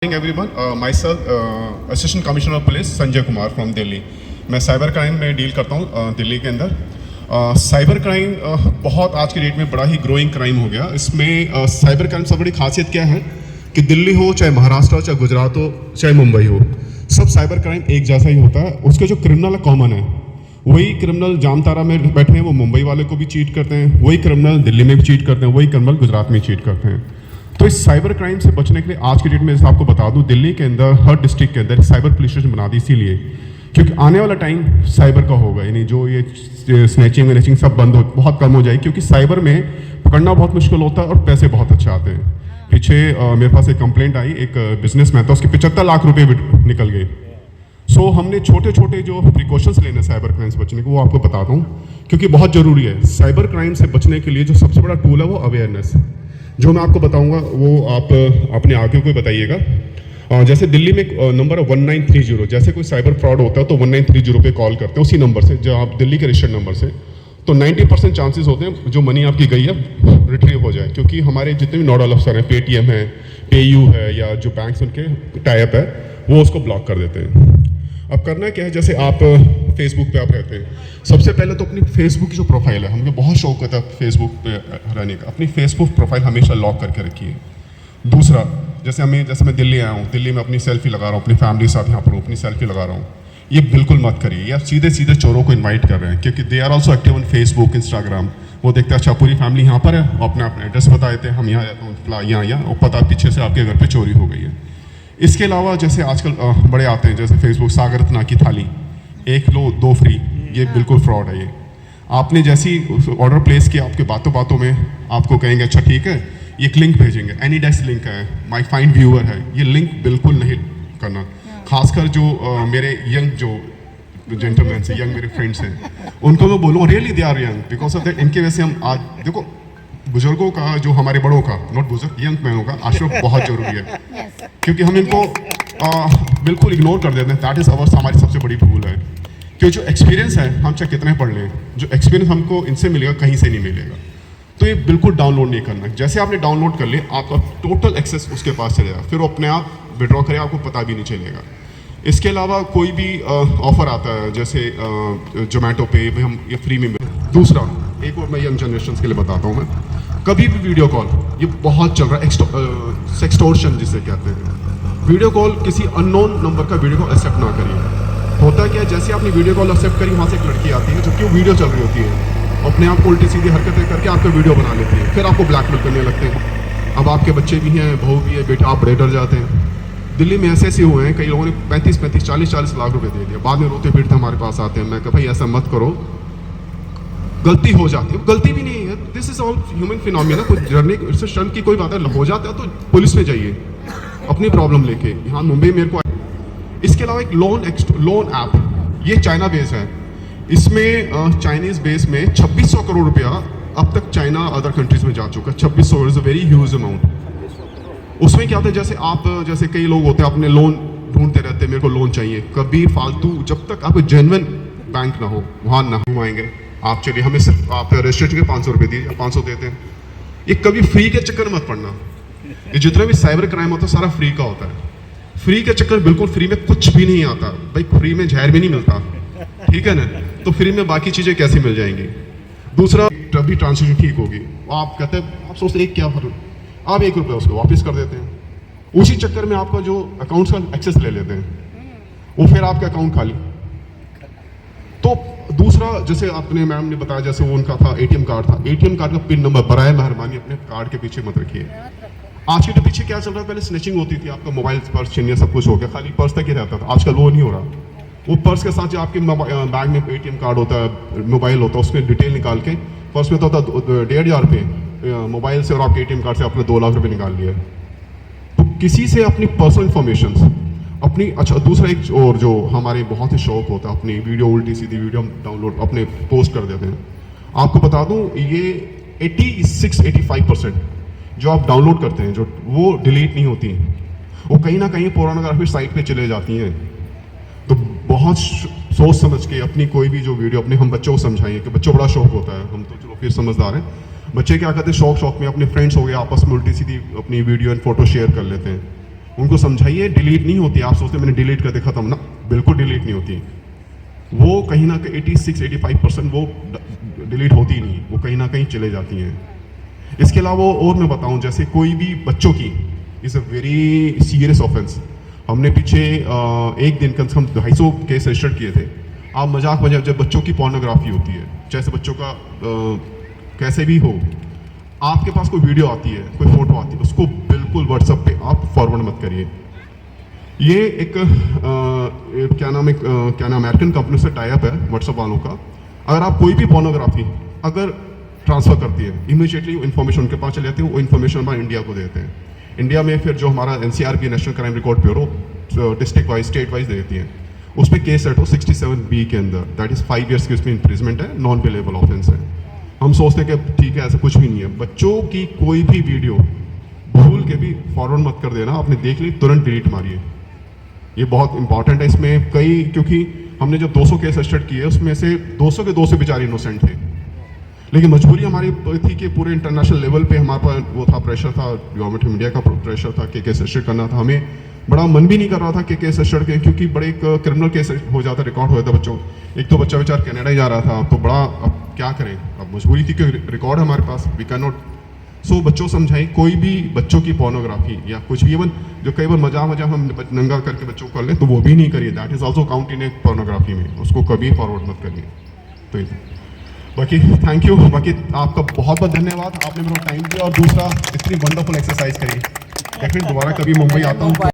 Morning everyone, myself assistant commissioner of police Sanjay Kumar from Delhi. मैं cyber crime में deal करता हूँ दिल्ली के अंदर। साइबर क्राइम बहुत आज की डेट में बड़ा ही ग्रोइंग क्राइम हो गया। इसमें साइबर क्राइम से बड़ी खासियत क्या है कि दिल्ली हो, चाहे महाराष्ट्र हो, चाहे गुजरात हो, चाहे मुंबई हो, सब साइबर क्राइम एक जैसा ही होता है। उसके जो क्रिमिनल कॉमन है, वही क्रिमिनल जामतारा में बैठे हैं वो मुंबई वाले को भी चीट करते हैं, वही क्रिमिनल दिल्ली में भी चीट करते हैं, वही क्रिमिनल गुजरात में चीट करते हैं। तो इस साइबर क्राइम से बचने के लिए आज की डेट में आपको बता दूं, दिल्ली के अंदर हर डिस्ट्रिक्ट के अंदर साइबर पुलिस स्टेशन बना दी, इसीलिए क्योंकि आने वाला टाइम साइबर का होगा। यानी जो ये स्नैचिंग वेनेचिंग सब बंद हो, बहुत कम हो जाएगी, क्योंकि साइबर में पकड़ना बहुत मुश्किल होता है और पैसे बहुत अच्छे आते हैं। पीछे मेरे पास एक कंप्लेंट आई, एक बिजनेसमैन था, उसके 75 लाख रुपये निकल गए। सो हमने छोटे छोटे जो प्रिकॉशंस लेने साइबर क्राइम से बचने को, वो आपको बताता हूँ, क्योंकि बहुत ज़रूरी है। साइबर क्राइम से बचने के लिए जो सबसे बड़ा टूल है वो अवेयरनेस, जो मैं आपको बताऊंगा वो आप अपने आगे को बताइएगा। जैसे दिल्ली में नंबर है 1930, जैसे कोई साइबर फ्रॉड होता है तो 1930 पे कॉल करते हैं, उसी नंबर से, जो आप दिल्ली के रजिस्टर्ड नंबर से, तो 90% चांसेस होते हैं जो मनी आपकी गई है रिट्रीव हो जाए, क्योंकि हमारे जितने भी नोडल अफसर हैं, पेटीएम है, पेयू है, या जो बैंक उनके टाइप है, वो उसको ब्लॉक कर देते हैं। अब करना क्या है, जैसे आप फेसबुक पे आप रहते हैं, सबसे पहले तो अपनी फेसबुक की जो प्रोफाइल है, हमें बहुत शौक होता है फेसबुक पे रहने का, अपनी फेसबुक प्रोफाइल हमेशा लॉक करके रखिए। दूसरा, जैसे मैं दिल्ली आया हूँ, दिल्ली में अपनी सेल्फी लगा रहा हूँ, अपनी फैमिली के साथ यहाँ पर अपनी सेल्फी लगा रहा हूँ, ये बिल्कुल मत करिए। ये आप सीधे सीधे चोरों को इन्वाइट कर रहे हैं, क्योंकि they are also active on Facebook, Instagram. वो देखते हैं अच्छा पूरी फैमिली यहाँ पर है, अपना अपना एड्रेस बता देते हैं, हम यहाँ रहते हैं, यहाँ और पता पीछे से आपके घर पर चोरी हो गई है। इसके अलावा जैसे आजकल बड़े आते हैं, जैसे फेसबुक सागर रत्ना की थाली, 1 लो 2 फ्री, ये बिल्कुल फ्रॉड है। ये आपने जैसी ऑर्डर प्लेस किया, आपके बातों बातों में आपको कहेंगे अच्छा ठीक है, ये एक लिंक भेजेंगे, एनीडेस्क लिंक है, माई फाइंड व्यूअर है, ये लिंक बिल्कुल नहीं करना। खासकर जो मेरे यंग जो जेंटलमैन से, यंग मेरे फ्रेंड्स हैं, उनको मैं बोलूँ really they are young, because of that इनकी वजह से हम आज देखो, बुजुर्गों का, जो हमारे बड़ों का, नॉट बुजुर्ग, यंग मैनों का आशीर्वाद बहुत जरूरी है, क्योंकि हम इनको बिल्कुल इग्नोर कर देते हैं। दैट इज अवर्स हमारी सबसे बड़ी भूल है, क्योंकि जो एक्सपीरियंस है, हम चाहे कितने पढ़ लें, जो एक्सपीरियंस हमको इनसे मिलेगा कहीं से नहीं मिलेगा। तो ये बिल्कुल डाउनलोड नहीं करना। जैसे आपने डाउनलोड कर लिया, आपका टोटल एक्सेस उसके पास चलेगा, फिर वो अपने आप विड्रॉ करेगा, आपको पता भी नहीं चलेगा। इसके अलावा कोई भी ऑफर आता है, जैसे जोमेटो पे हम ये फ्री में दूसरा, एक और मैं यंग जनरेशन के लिए बताता हूँ, मैं कभी भी वीडियो कॉल, ये बहुत चल रहा है, सेक्सटोर्शन जिसे कहते हैं, वीडियो कॉल किसी अननोन नंबर का वीडियो कॉल एक्सेप्ट ना करिए। होता क्या है, जैसे आपने वीडियो कॉल एक्सेप्ट करी, वहाँ से एक लड़की आती है, जबकि वो वीडियो चल रही होती है, अपने आप को उल्टी सीधी हरकतें करके आपका वीडियो बना लेती है, फिर आपको ब्लैकमेल करने लगते हैं। अब आपके बच्चे भी हैं, बहू भी है, बेटा, आप बड़े डर जाते हैं। दिल्ली में ऐसे हुए हैं, कई लोगों ने 35-35, 40-40 लाख रुपए दे दिया, बाद में रोते पीटते हमारे पास आते हैं। मैं कहा भाई ऐसा मत करो, गलती हो जाती है, गलती भी नहीं है, this is all human phenomena, कोई डरने शर्म की कोई बात है, हो जाता है तो पुलिस में जाइए अपनी प्रॉब्लम लेके। यहाँ मुंबई मेरे को, इसके अलावा एक लोन ऐप, ये चाइना बेस है, इसमें चाइनीज बेस में 2600 करोड़ रुपया अब तक चाइना अदर कंट्रीज में जा चुका है। 2600 is a very huge amount. उसमें क्या होता है, जैसे कई लोग होते हैं अपने लोन ढूंढते रहते हैं, मेरे को लोन चाहिए, कभी फालतू, जब तक आपको जेन्युइन बैंक ना हो, वहाँ ना घुमाएंगे आप। चलिए हमें सिर्फ आप रजिस्ट्रेशन के 500 रुपये दीजिए, 500 देते हैं। ये कभी फ्री के चक्कर मत पड़ना। ये जितना भी साइबर क्राइम होता है सारा फ्री का होता है। फ्री के चक्कर, बिल्कुल फ्री में कुछ भी नहीं आता भाई, फ्री में जहर भी नहीं मिलता, ठीक है ना, तो फ्री में बाकी चीजें कैसे मिल जाएंगी। दूसरा, जब भी ट्रांजेक्शन ठीक होगी, आप कहते हैं, आप सोचते हैं क्या फर्क, आप 1 रुपया उसको वापस कर देते हैं, उसी चक्कर में आपका जो अकाउंट का एक्सेस ले लेते हैं, वो फिर आपका अकाउंट खाली। तो दूसरा, जैसे आपने मैम ने बताया, जैसे वो उनका था एटीएम कार्ड था, एटीएम कार्ड का पिन नंबर बराए मेहरबानी अपने कार्ड के पीछे मत रखिए। आज के पीछे क्या चल रहा है, पहले स्नैचिंग होती थी, आपका मोबाइल, पर्स छीनिए, सब कुछ हो गया, खाली पर्स तक ही रहता था। आजकल वो नहीं हो रहा, वो पर्स के साथ जो आपके बैग में एटीएम कार्ड होता है, मोबाइल होता है, उसमें डिटेल निकाल के, पर्स में तो होता 1,500 रुपये, मोबाइल से और आपके एटीएम कार्ड से आपने 2 लाख रुपये निकाल लिया। तो किसी से अपनी पर्सनल इंफॉर्मेशन अपनी, अच्छा दूसरा एक और जो हमारे बहुत ही शौक होता है, अपनी वीडियो, उल्टी सीधी वीडियो डाउनलोड अपने पोस्ट कर देते हैं। आपको बता दूं, ये 86-85% जो आप डाउनलोड करते हैं, जो वो डिलीट नहीं होती, वो कहीं ना कहीं पोर्नोग्राफी साइट पे चले जाती हैं। तो बहुत सोच समझ के अपनी कोई भी जो वीडियो, अपने हम बच्चों को समझाइए, कि बच्चों बड़ा शौक होता है, हम तो चलो फिर समझदार हैं, बच्चे क्या करते हैं, शौक में अपने फ्रेंड्स हो गए, आपस में उल्टी सीधी अपनी वीडियो एंड फोटो शेयर कर लेते हैं, उनको समझाइए डिलीट नहीं होती। आप सोचते मैंने डिलीट कर दिया खत्म ना, बिल्कुल डिलीट नहीं होती। वो कहीं ना कहीं 86-85% वो डिलीट होती ही नहीं, वो कहीं ना कहीं चले जाती हैं। इसके अलावा और मैं बताऊं, जैसे कोई भी बच्चों की is a very serious offence. हमने पीछे एक दिन कम से कम 250 केस रजिस्टर किए थे। आप मजाक जब बच्चों की पोर्नोग्राफी होती है, जैसे बच्चों का कैसे भी हो, आपके पास कोई वीडियो आती है, कोई फोटो आती है, उसको बिल्कुल व्हाट्सएप पे आप फॉरवर्ड मत करिए। ये एक क्या नाम अमेरिकन कंपनी से टाई अप है व्हाट्सएप वालों का। अगर आप कोई भी पोर्नोग्राफी अगर ट्रांसफर करती है, इमीडिएटली इन्फॉर्मेशन उनके पास चले जाती है, वो इन्फॉर्मेशन हमारे इंडिया को देते हैं। इंडिया में फिर जो हमारा NCRB national crime record bureau district wise state wise देती है, उस पर केस सेट हो 67B के अंदर, दैट इज 5 years की उसमें इम्प्रिजमेंट है, नॉन पेलेबल ऑफेंस है। हम सोचते हैं कि ठीक है ऐसा कुछ भी नहीं है। बच्चों की कोई भी वीडियो भूल के भी फॉरवर्ड मत कर देना, आपने देख ली तुरंत डिलीट मारिए। ये बहुत इंपॉर्टेंट है। इसमें कई, क्योंकि हमने जब 200 केस रजिस्टर किए उसमें से 200 के 200 बेचारे इनोसेंट थे, लेकिन मजबूरी हमारी थी कि पूरे इंटरनेशनल लेवल पे हमारे पास वो था, प्रेशर था, गवर्नमेंट ऑफ इंडिया का प्रेशर था कि केस रजिस्टर करना था। हमें बड़ा मन भी नहीं कर रहा था कि केस रजिस्टर के, क्योंकि बड़े एक क्रिमिनल केस हो जाता, रिकॉर्ड हो जाता बच्चों। एक तो बच्चा बेचारा कनाडा ही जा रहा था, तो बड़ा अब क्या करें, अब मजबूरी थी कि रिकॉर्ड हमारे पास, वी कैन नॉट। सो बच्चों समझाएं, कोई भी बच्चों की पोर्नोग्राफी या कुछ भी, इवन जो कई बार मजा हम नंगा करके बच्चों को कर लें, तो वो भी नहीं करिए, that is also count in A pornography में, उसको कभी फॉरवर्ड मत करिए। तो बाकी थैंक यू, बाकी आपका बहुत बहुत धन्यवाद, आपने मेरे को टाइम दिया और दूसरा इतनी वंडरफुल एक्सरसाइज करी। डेफिनेट दोबारा कभी मुंबई आता हूँ